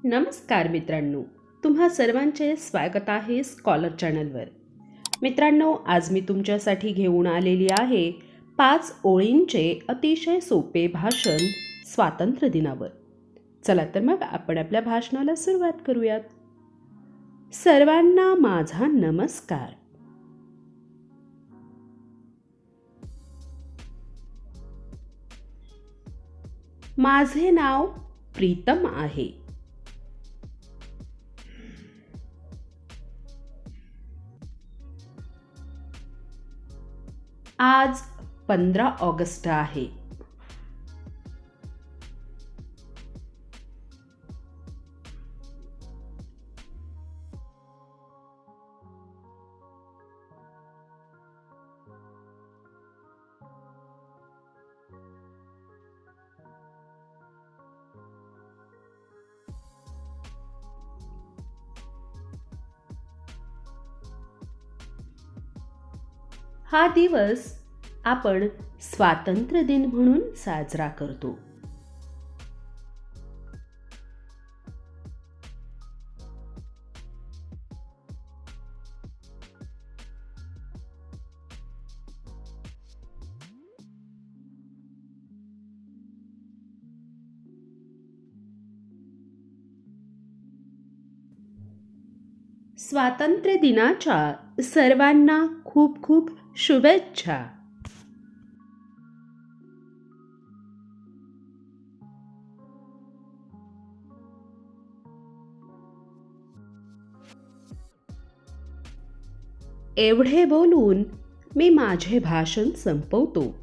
नमस्कार मित्रांनो, तुम्हा सर्वांचे स्वागत आहे स्कॉलर चॅनलवर. मित्रांनो, आज मी तुमच्यासाठी घेऊन आलेली आहे 5 ओळींचे अतिशय सोपे भाषण स्वातंत्र्य दिनावर. चला तर मग आपण आपल्या भाषणाला सुरुवात करूयात. सर्वांना माझा नमस्कार. माझे नाव प्रीतम आहे. आज 15 ऑगस्ट आहे. हा दिवस आपण स्वातंत्र्य दिन म्हणून साजरा करतो. स्वातंत्र्य दिनाच्या सर्वांना खूप खूप शुभेच्छा. एवढे बोलून मी माझे भाषण संपवतो.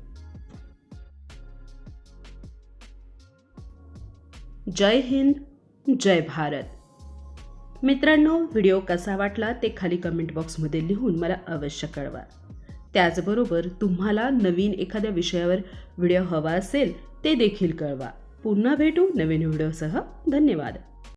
जय हिंद, जय भारत. मित्रांनो, व्हिडिओ कसा वाटला ते खाली कमेंट बॉक्समध्ये लिहून मला अवश्य कळवा. त्याचबरोबर तुम्हाला नवीन एखाद्या विषयावर व्हिडिओ हवा असेल ते देखील कळवा. पुन्हा भेटू नवीन व्हिडिओसह. धन्यवाद.